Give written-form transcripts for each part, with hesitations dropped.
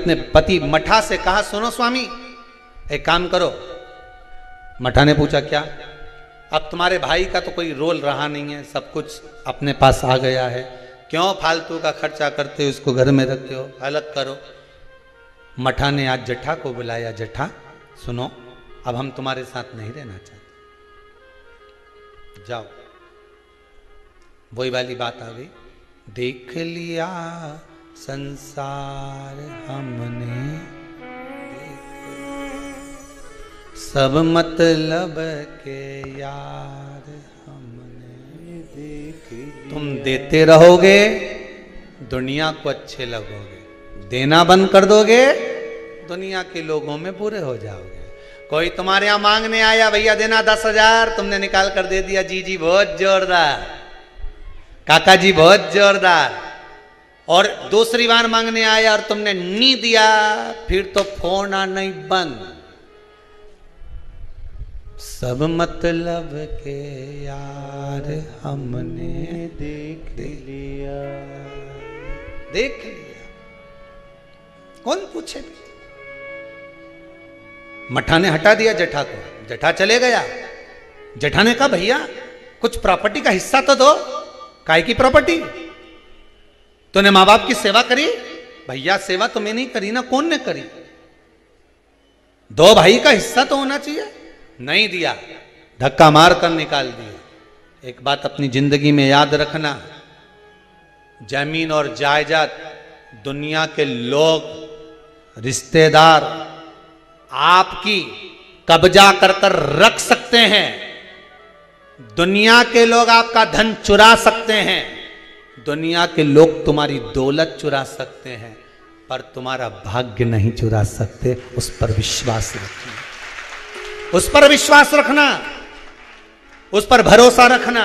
अपने पति मठा से कहा, सुनो स्वामी एक काम करो। मठा ने पूछा क्या? अब तुम्हारे भाई का तो कोई रोल रहा नहीं है, सब कुछ अपने पास आ गया है, क्यों फालतू का खर्चा करते हो, उसको घर में रखते हो, अलग करो। मठा ने आज जट्ठा को बुलाया, जट्ठा सुनो अब हम तुम्हारे साथ नहीं रहना चाहते, जाओ। वही वाली बात आ गई, देख लिया संसार हमने, सब मतलब के यार हमने देख लिया। तुम देते रहोगे दुनिया को अच्छे लगोगे, देना बंद कर दोगे दुनिया के लोगों में बुरे हो जाओगे। कोई तुम्हारे यहां मांगने आया, भैया देना 10,000, तुमने निकाल कर दे दिया, जी जी बहुत जोरदार, काका जी बहुत जोरदार। और दूसरी बार मांगने आया और तुमने नहीं दिया, फिर तो फोन आना ही बंद। सब मतलब के यार हमने देख लिया, देख लिया, कौन पूछे। मठा ने हटा दिया जट्ठा को, जट्ठा चले गया। जट्ठा ने कहा भैया कुछ प्रॉपर्टी का हिस्सा तो दो। काय की प्रॉपर्टी? तूने मां बाप की सेवा करी? भैया सेवा तुम्हें नहीं करी ना, कौन ने करी? दो भाई का हिस्सा तो होना चाहिए। नहीं दिया, धक्का मार कर निकाल दिया। एक बात अपनी जिंदगी में याद रखना, जमीन और जायदाद दुनिया के लोग, रिश्तेदार आपकी कब्जा कर कर रख सकते हैं, दुनिया के लोग आपका धन चुरा सकते हैं, दुनिया के लोग तुम्हारी दौलत चुरा सकते हैं, पर तुम्हारा भाग्य नहीं चुरा सकते। उस पर विश्वास रखना, उस पर विश्वास रखना, उस पर भरोसा रखना।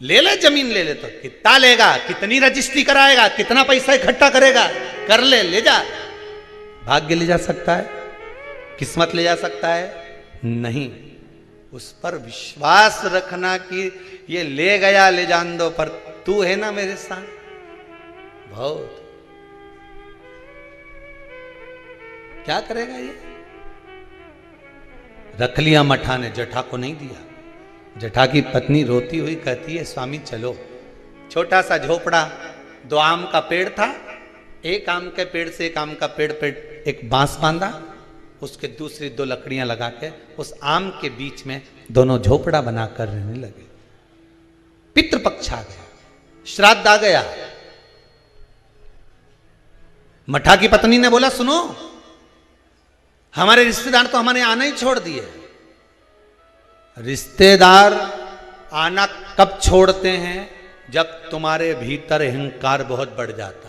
ले ले जमीन, ले ले तो कितना लेगा, कितनी रजिस्ट्री कराएगा, कितना पैसा इकट्ठा करेगा, कर ले, ले जा। भाग्य ले जा सकता है, किस्मत ले जा सकता है? नहीं। उस पर विश्वास रखना कि ये ले गया ले जान दो, पर तू है ना मेरे साथ। बहुत क्या करेगा ये? रख लिया मठा ने, जट्ठा को नहीं दिया। जट्ठा की पत्नी रोती हुई कहती है, स्वामी चलो। छोटा सा झोपड़ा, 2 आम का पेड़ था, एक आम के पेड़ से एक आम का पेड़ पे एक बांस बांधा, उसके दूसरी 2 लकड़ियां लगा के उस आम के बीच में दोनों झोपड़ा बनाकर रहने लगे। पितृपक्ष आ गया, श्राद्ध आ गया। मठा की पत्नी ने बोला, सुनो हमारे रिश्तेदार तो हमारे आना ही छोड़ दिए। रिश्तेदार आना कब छोड़ते हैं? जब तुम्हारे भीतर अहंकार बहुत बढ़ जाता।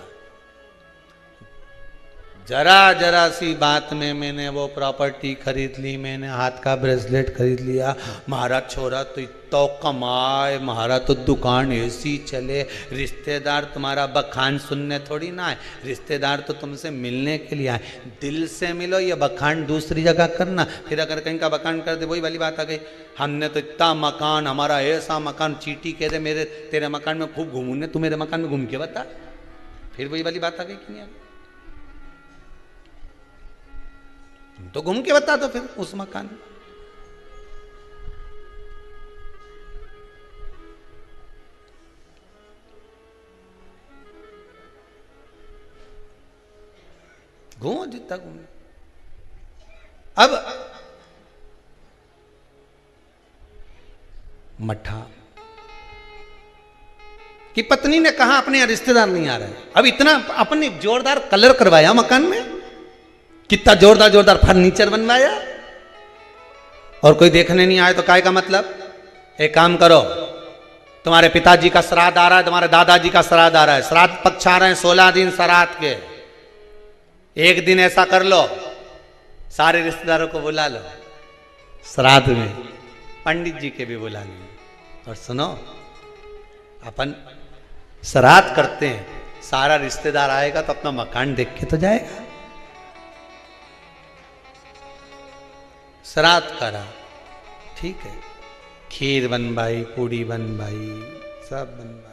जरा जरा सी बात में मैंने वो प्रॉपर्टी खरीद ली, मैंने हाथ का ब्रेसलेट खरीद लिया, महारा छोरा तो इतना कमाए, महारा तो दुकान ऐसी चले। रिश्तेदार तुम्हारा बखान सुनने थोड़ी ना आए, रिश्तेदार तो तुमसे मिलने के लिए आए। दिल से मिलो, ये बखान दूसरी जगह करना। फिर अगर कहीं का बखान कर दे, वही वाली बात आ गई, हमने तो इतना मकान, हमारा ऐसा मकान, चीटी कह दे मेरे तेरे मकान में खूब घूमूंगे, तू मेरे मकान में घूम के बता। फिर वही वाली बात आ गई कि नहीं? तो घूम के बता दो फिर उस मकान में। घूमो जितना घूमो। अब मठा की पत्नी ने कहा अपने यहाँ रिश्तेदार नहीं आ रहे। अब इतना अपने जोरदार कलर करवाया मकान में, कितना जोरदार जोरदार फर्नीचर बनवाया, और कोई देखने नहीं आए तो काय का मतलब? एक काम करो, तुम्हारे पिताजी का श्राद्ध आ रहा है, तुम्हारे दादाजी का श्राद्ध आ रहा है, श्राद्ध पक्ष आ रहे हैं 16 दिन श्राद्ध के। एक दिन ऐसा कर लो, सारे रिश्तेदारों को बुला लो श्राद्ध में, पंडित जी के भी बुला लो। और सुनो, अपन श्राद्ध करते हैं, सारा रिश्तेदार आएगा तो अपना मकान देख के तो जाएगा। श्राद्ध करा, ठीक है, खीर बनवाई, पूड़ी बनवाई, सब बनवाया।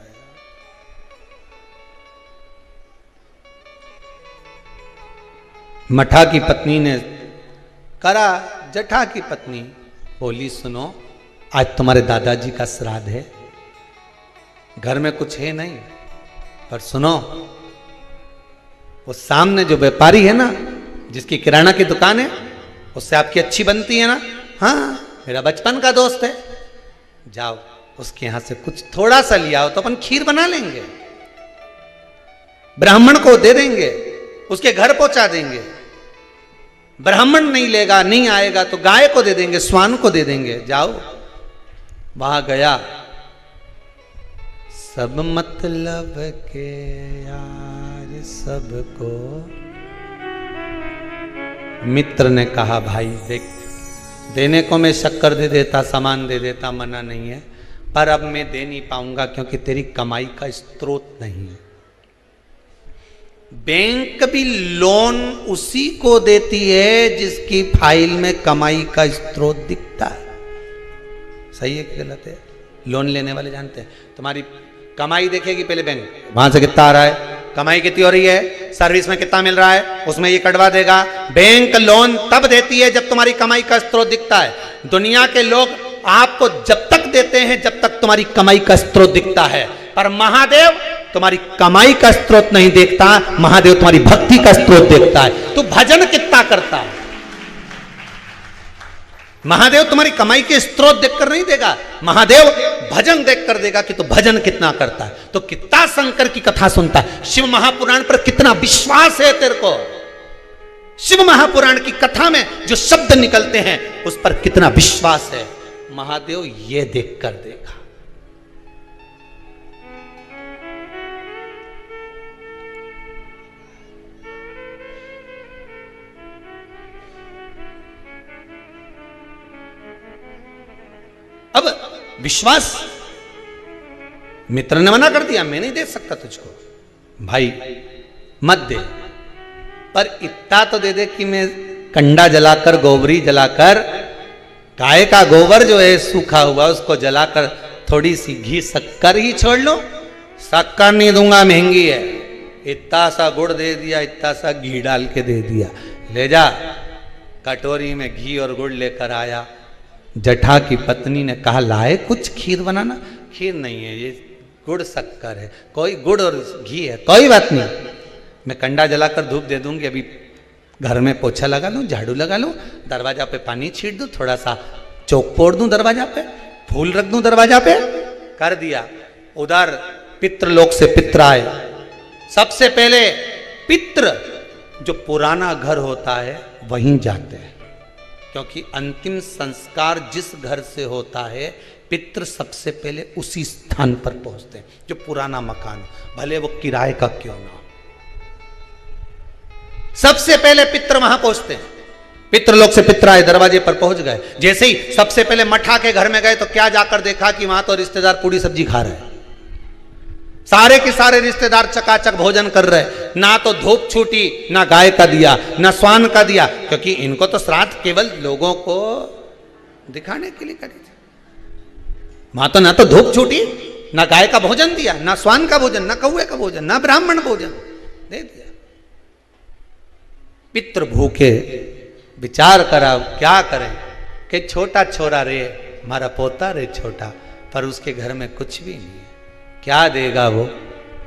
मठा की पत्नी ने करा। जठा की पत्नी बोली, सुनो आज तुम्हारे दादाजी का श्राद्ध है, घर में कुछ है नहीं, पर सुनो वो सामने जो व्यापारी है ना, जिसकी किराना की दुकान है, उससे आपकी अच्छी बनती है ना, हाँ मेरा बचपन का दोस्त है, जाओ उसके यहां से कुछ थोड़ा सा लिया हो तो अपन खीर बना लेंगे, ब्राह्मण को दे देंगे, उसके घर पहुंचा देंगे। ब्राह्मण नहीं लेगा, नहीं आएगा तो गाय को दे देंगे, स्वान को दे देंगे। जाओ वहां गया, सब मतलब के यार सबको। मित्र ने कहा, भाई देख, देने को मैं शक्कर दे देता, सामान दे देता, मना नहीं है, पर अब मैं दे नहीं पाऊंगा क्योंकि तेरी कमाई का स्रोत नहीं है। बैंक भी लोन उसी को देती है जिसकी फाइल में कमाई का स्रोत दिखता है। सही है कि गलत है? लोन लेने वाले जानते हैं, तुम्हारी कमाई देखेगी पहले बैंक, वहां से कितना आ रहा है, कमाई कितनी हो रही है, सर्विस में कितना मिल रहा है, उसमें ये कटवा देगा। बैंक लोन तब देती है जब तुम्हारी कमाई का स्रोत दिखता है। दुनिया के लोग आपको जब तक देते हैं जब तक तुम्हारी कमाई का स्रोत दिखता है, पर महादेव तुम्हारी कमाई का स्रोत नहीं देखता, महादेव तुम्हारी भक्ति का स्रोत देखता है। तू भजन कितना करता है, महादेव तुम्हारी कमाई के स्रोत देखकर नहीं देगा, महादेव भजन देखकर देगा कि तू भजन कितना करता है, तो कितना शंकर की कथा सुनता है, शिव महापुराण पर कितना विश्वास है तेरे को, शिव महापुराण की कथा में जो शब्द निकलते हैं उस पर कितना विश्वास है, महादेव ये देखकर देगा। अब विश्वास, मित्र ने मना कर दिया, मैं नहीं दे सकता तुझको, भाई मत दे, पर इतना तो दे दे कि मैं कंडा जलाकर, गोबरी जलाकर, गाय का गोबर जो है सूखा हुआ उसको जलाकर थोड़ी सी घी शक्कर ही छोड़ लो। शक्कर नहीं दूंगा, महंगी है, इतना सा गुड़ दे दिया, इतना सा घी डाल के दे दिया, ले जा। कटोरी में घी और गुड़ लेकर आया। जठा की पत्नी ने कहा, लाए कुछ खीर बनाना। खीर नहीं है, ये गुड़ शक्कर है, कोई गुड़ और घी है, कोई बात नहीं, मैं कंडा जलाकर धूप दे दूंगी, अभी घर में पोछा लगा लूं, झाड़ू लगा लूं, दरवाजा पे पानी छीट दूं, थोड़ा सा चौक पोड़ दूं दरवाजा पे, फूल रख दूं दरवाजा पे, कर दिया। उधर पितृलोक से पित्र आए। सबसे पहले पितृ जो पुराना घर होता है वहीं जाते हैं, क्योंकि अंतिम संस्कार जिस घर से होता है पितृ सबसे पहले उसी स्थान पर पहुंचते हैं, जो पुराना मकान, भले वो किराए का क्यों ना हो, सबसे पहले पितृ वहां पहुंचते हैं। पितृलोक से पित्र आए, दरवाजे पर पहुंच गए। जैसे ही सबसे पहले मठा के घर में गए तो क्या जाकर देखा कि वहां तो रिश्तेदार पूरी सब्जी खा रहे हैं, सारे के सारे रिश्तेदार चकाचक भोजन कर रहे, ना तो धूप छूटी, ना गाय का दिया, ना स्वान का दिया, क्योंकि इनको तो श्राद्ध केवल लोगों को दिखाने के लिए करी थी। वहां तो ना तो धूप छूटी, ना गाय का भोजन दिया, ना स्वान का भोजन, ना कौए का भोजन, ना ब्राह्मण भोजन दे दिया। पितृ भूखे, विचार करा क्या करें, कि छोटा छोरा रे, हमारा पोता रे छोटा, पर उसके घर में कुछ भी नहीं है, क्या देगा वो,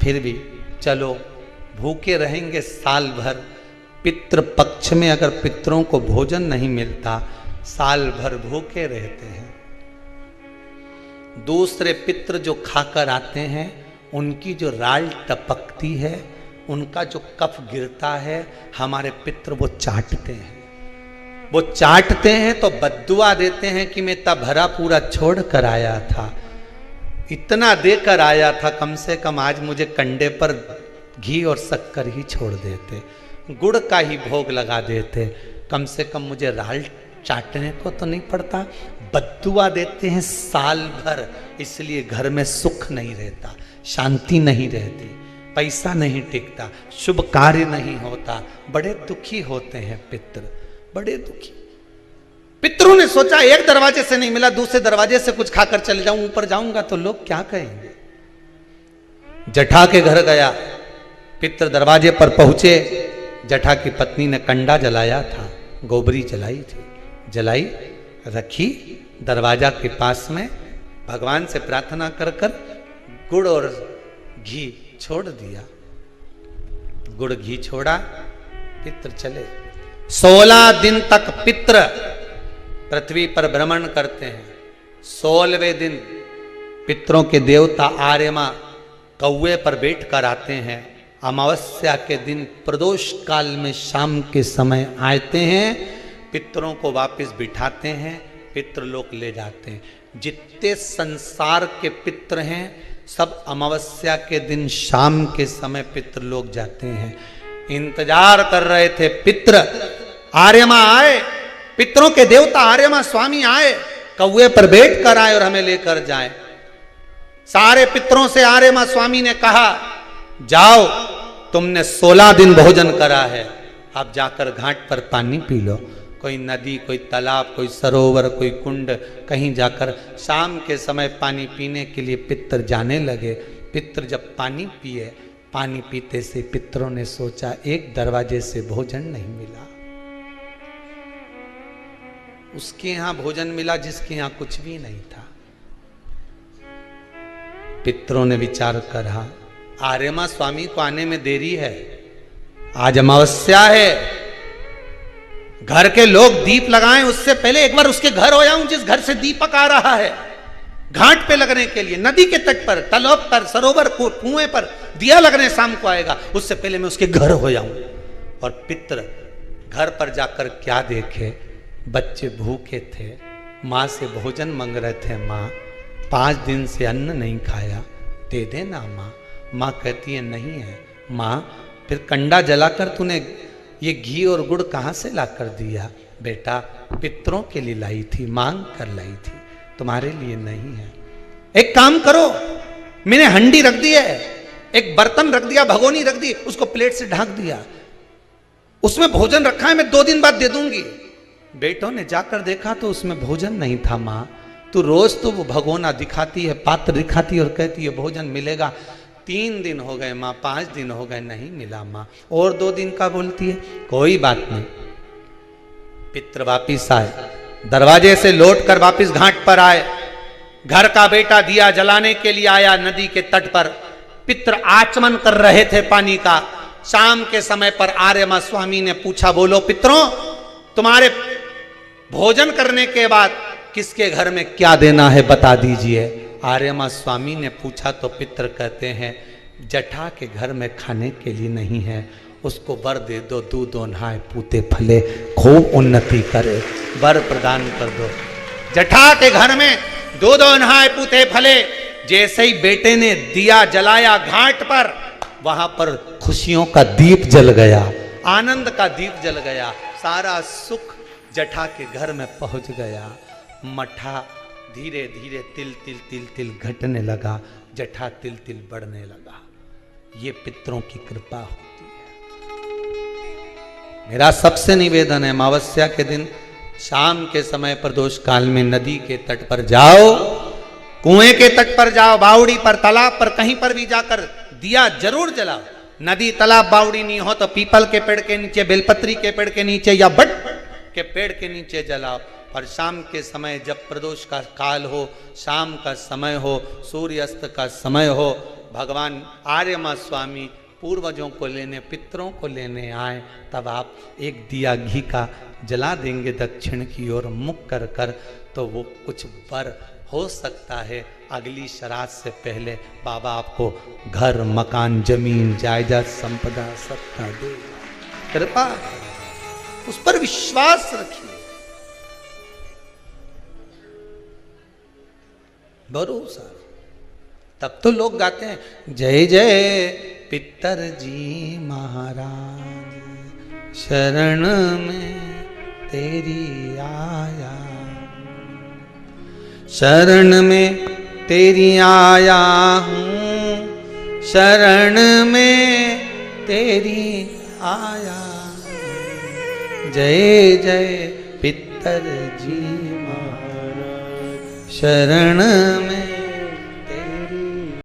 फिर भी चलो भूखे रहेंगे साल भर। पितृ पक्ष में अगर पितरों को भोजन नहीं मिलता, साल भर भूखे रहते हैं। दूसरे पितृ जो खाकर आते हैं उनकी जो राल टपकती है, उनका जो कफ गिरता है, हमारे पितृ वो चाटते हैं। वो चाटते हैं तो बद्दुआ देते हैं कि मैं इतना भरा पूरा छोड़ कर आया था, इतना देकर आया था, कम से कम आज मुझे कंडे पर घी और शक्कर ही छोड़ देते, गुड़ का ही भोग लगा देते, कम से कम मुझे राल चाटने को तो नहीं पड़ता। बद्दुआ देते हैं साल भर, इसलिए घर में सुख नहीं रहता, शांति नहीं रहती, पैसा नहीं टिकता, शुभ कार्य नहीं होता, बड़े दुखी होते हैं पितृ, बड़े दुखी। पितरों ने सोचा एक दरवाजे से नहीं मिला, दूसरे दरवाजे से कुछ खाकर चले जाऊं, ऊपर जाऊंगा तो लोग क्या कहेंगे। जठा के घर गया, पितृ दरवाजे पर पहुंचे, जटा की पत्नी ने कंडा जलाया था, गोबरी जलाई थी, जलाई रखी दरवाजा के पास में, भगवान से प्रार्थना कर कर गुड़ और घी छोड़ दिया। गुड़ घी छोड़ा, पितृ चले। 16 दिन तक पितृ पृथ्वी पर भ्रमण करते हैं। 16वें दिन पितरों के देवता आर्यमा कौवे पर बैठ कर आते हैं। अमावस्या के दिन प्रदोष काल में शाम के समय आते हैं, पितरों को वापस बिठाते हैं, पितृलोक ले जाते हैं। जितने संसार के पितृ हैं सब अमावस्या के दिन शाम के समय पितृलोक जाते हैं। इंतजार कर रहे थे पितृ, आर्यमा आए, पितरों के देवता आर्यमा स्वामी आए, कौवे पर बैठ कर आए और हमें लेकर जाए। सारे पितरों से आर्यमा स्वामी ने कहा, जाओ तुमने 16 दिन भोजन करा है, अब जाकर घाट पर पानी पी लो। कोई नदी, कोई तालाब, कोई सरोवर, कोई कुंड, कहीं जाकर शाम के समय पानी पीने के लिए पितर जाने लगे। पितर जब पानी पिए, पानी पीते से पितरों ने सोचा एक दरवाजे से भोजन नहीं मिला। उसके यहां भोजन मिला जिसके यहां कुछ भी नहीं था। पितरों ने विचार करा, आर्यमा स्वामी को आने में देरी है, आज अमावस्या है, घर के लोग दीप लगाएं उससे पहले एक बार उसके घर हो जाऊं जिस घर से दीपक आ रहा है। घाट पे लगने के लिए, नदी के तट पर, तालाब पर, सरोवर, कुएं पर दिया लगने शाम को आएगा, उससे पहले मैं उसके घर हो जाऊं। और पितर घर पर जाकर क्या देखे, बच्चे भूखे थे, माँ से भोजन मांग रहे थे, माँ 5 दिन से अन्न नहीं खाया, दे देना माँ। माँ कहती है नहीं है। माँ फिर कंडा जलाकर तूने ये घी और गुड़ कहाँ से ला कर दिया? बेटा पितरों के लिए लाई थी, मांग कर लाई थी, तुम्हारे लिए नहीं है। एक काम करो, मैंने हंडी रख दी है, एक बर्तन रख दिया, भगोनी रख दी, उसको प्लेट से ढक दिया, उसमें भोजन रखा है, मैं 2 दिन बाद दे दूंगी। बेटों ने जाकर देखा तो उसमें भोजन नहीं था। माँ तू रोज तो वो भगोना दिखाती है, पात्र दिखाती है और कहती है भोजन मिलेगा। 3 दिन हो गए माँ, 5 दिन हो गए, नहीं मिला माँ, और 2 दिन का बोलती है। कोई बात नहीं। पितर वापिस आए, दरवाजे से लौट कर वापिस घाट पर आए। घर का बेटा दिया जलाने के लिए आया नदी के तट पर। पितर आचमन कर रहे थे पानी का। शाम के समय पर आर्यमा स्वामी ने पूछा, बोलो पितरों, तुम्हारे भोजन करने के बाद किसके घर में क्या देना है बता दीजिए। आर्यमा स्वामी ने पूछा तो पितर कहते हैं, जटा के घर में खाने के लिए नहीं है, उसको वर दे दो, दूध नहाए पूते फले, खूब उन्नति करे, वर प्रदान कर दो। जटा के घर में दूध नहाए पूते फले। जैसे ही बेटे ने दिया जलाया घाट पर, वहां पर खुशियों का दीप जल गया, आनंद का दीप जल गया, सारा सुख जटा के घर में पहुंच गया। मठा धीरे धीरे तिल तिल तिल तिल घटने लगा, जटा तिल तिल बढ़ने लगा। ये पितरों की कृपा होती है। मेरा सबसे निवेदन है, अमावस्या के दिन शाम के समय प्रदोष काल में नदी के तट पर जाओ, कुएं के तट पर जाओ, बावड़ी पर, तालाब पर, कहीं पर भी जाकर दिया जरूर जलाओ। नदी, तालाब, बावड़ी नहीं हो तो पीपल के पेड़ के नीचे, बेलपत्री के पेड़ के नीचे या बट के पेड़ के नीचे जलाओ। और शाम के समय जब प्रदोष का काल हो, शाम का समय हो, सूर्यास्त का समय हो, भगवान आर्यमा स्वामी पूर्वजों को लेने, पितरों को लेने आए, तब आप एक दिया घी का जला देंगे दक्षिण की ओर मुख कर कर, तो वो कुछ वर हो सकता है। अगली श्राद्ध से पहले बाबा आपको घर, मकान, जमीन, जायदाद, संपदा सबका दे। कृपा, उस पर विश्वास रखिए, भरोसा। तब तो लोग गाते हैं, जय जय पितर जी महाराज, शरण में तेरी आया, शरण में तेरी आया हूँ, शरण में तेरी आया, जय जय पितर जी महाराज, शरण में